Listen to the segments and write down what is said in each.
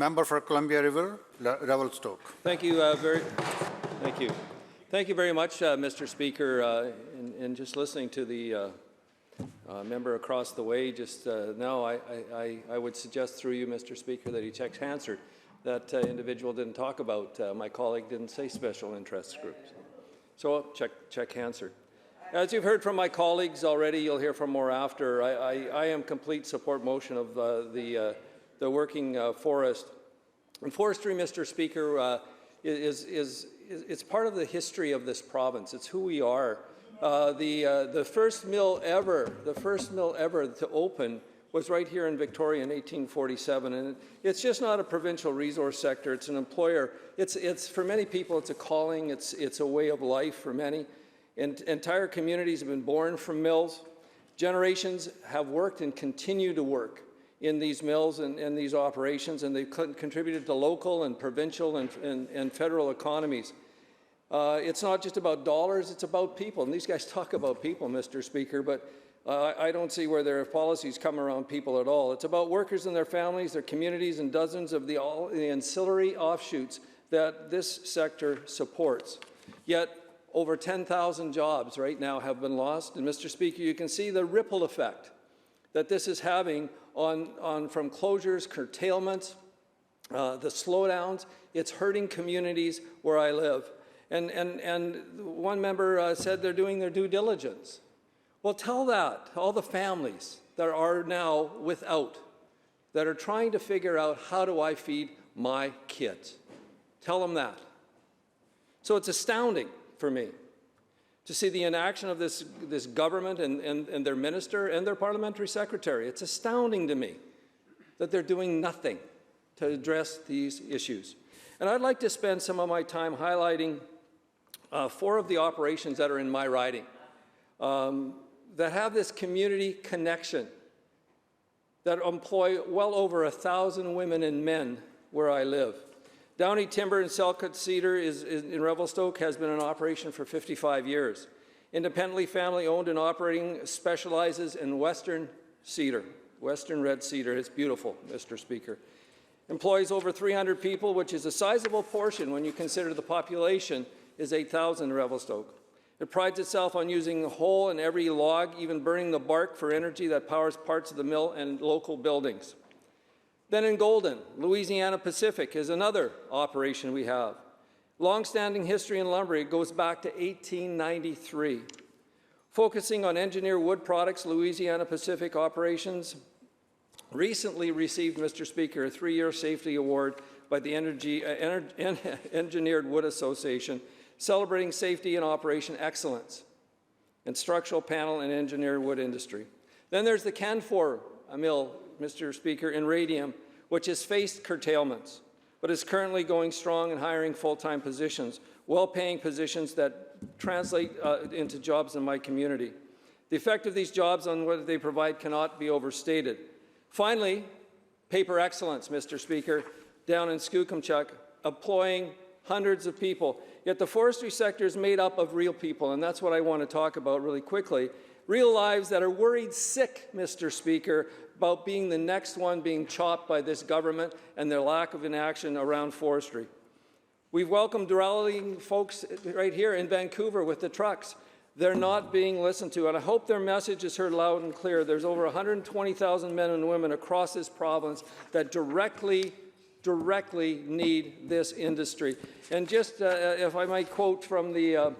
Member for Columbia River, Revelstoke. Thank you Thank you very much, Mr. Speaker. In just listening to the member across the way just now, I would suggest through you, Mr. Speaker, that he checks Hansard. That individual didn't talk about, my colleague didn't say special interest groups. So check Hansard. As you've heard from my colleagues already, you'll hear from more after. I am complete support motion of the working forest. And forestry, Mr. Speaker, it's part of the history of this province. It's who we are. The first mill ever to open was right here in Victoria in 1847, and it's just not a provincial resource sector. It's an employer. It's for many people, it's a calling. It's a way of life for many. And entire communities have been born from mills. Generations have worked and continue to work in these mills and these operations, and they've contributed to local and provincial and federal economies. It's not just about dollars, it's about people. And these guys talk about people, Mr. Speaker, but I don't see where their policies come around people at all. It's about workers and their families, their communities, and dozens of the ancillary offshoots that this sector supports. Yet, over 10,000 jobs right now have been lost. And Mr. Speaker, you can see the ripple effect that this is having from closures, curtailments, the slowdowns. It's hurting communities where I live. And one member said they're doing their due diligence. Well, tell that to all the families that are now without, that are trying to figure out, how do I feed my kids? Tell them that. So it's astounding for me to see the inaction of this government and their minister and their parliamentary secretary. It's astounding to me that they're doing nothing to address these issues. And I'd like to spend some of my time highlighting 4 of the operations that are in my riding that have this community connection, that employ well over 1,000 women and men where I live. Downey Timber and Selkirk Cedar in Revelstoke has been in operation for 55 years. Independently family-owned and operating, specializes in Western cedar, Western red cedar. It's beautiful, Mr. Speaker. Employs over 300 people, which is a sizable portion when you consider the population is 8,000 in Revelstoke. It prides itself on using the whole and every log, even burning the bark for energy that powers parts of the mill and local buildings. Then in Golden, Louisiana Pacific is another operation we have. Long-standing history in lumber, it goes back to 1893. Focusing on engineered wood products, Louisiana Pacific operations recently received, Mr. Speaker, a 3-year safety award by the Engineered Wood Association, celebrating safety and operation excellence in structural panel and engineered wood industry. Then there's the Canfor mill, Mr. Speaker, in Radium, which has faced curtailments, but is currently going strong and hiring full-time positions, well-paying positions that translate into jobs in my community. The effect of these jobs on what they provide cannot be overstated. Finally, paper excellence, Mr. Speaker, down in Skookumchuck, employing hundreds of people. Yet the forestry sector is made up of real people, and that's what I want to talk about really quickly. Real lives that are worried sick, Mr. Speaker, about being the next one being chopped by this government and their lack of inaction around forestry. We've welcomed rallying folks right here in Vancouver with the trucks. They're not being listened to, and I hope their message is heard loud and clear. There's over 120,000 men and women across this province that directly need this industry. And just, if I might quote from the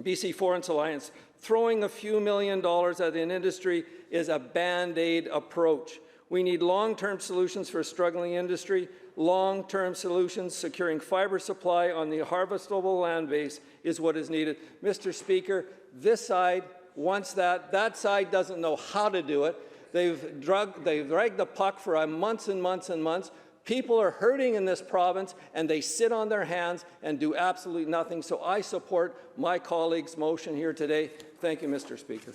BC Forest Alliance, throwing a few $1 million at an industry is a Band-Aid approach. We need long-term solutions for a struggling industry, long-term solutions securing fiber supply on the harvestable land base is what is needed. Mr. Speaker, this side wants that. That side doesn't know how to do it. They've dragged the puck for months and months and months. People are hurting in this province, and they sit on their hands and do absolutely nothing. So I support my colleague's motion here today. Thank you, Mr. Speaker.